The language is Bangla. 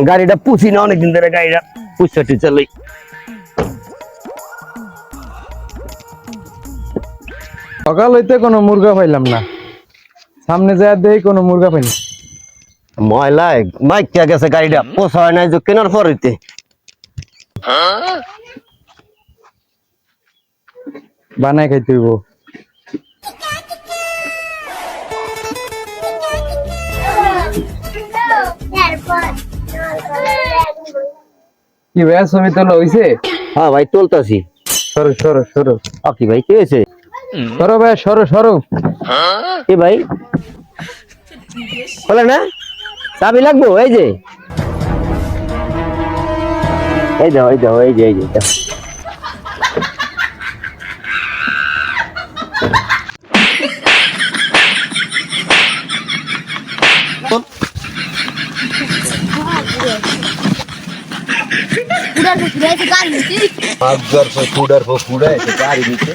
গাড়িটা পুছি না অনেকদিন ধরে গাড়িটা পুষা টুচা লই। সকাল হইতে কোনো মুরগা পাইলাম না, সামনে যায় দেখি কোনো মুরগা পাইনি। ময়লায় মাইকা গেছে গাড়িটা, পোষা হয় নাই যে কেনার পর হইতে। বানাই খাইতে হইব। কি ভাই ছবি তোলা হইছে? হ্যাঁ ভাই তুলতাছি। সরো সরো সরো কি ভাই কি হয়েছে? সরো ভাই সরো সরো। কি ভাই বলে না চাবি লাগবো? এই যে এই দাও এই দাও এই যে এই যে দাও। Udah, udah, udah, Agar saya pudar, garis itu.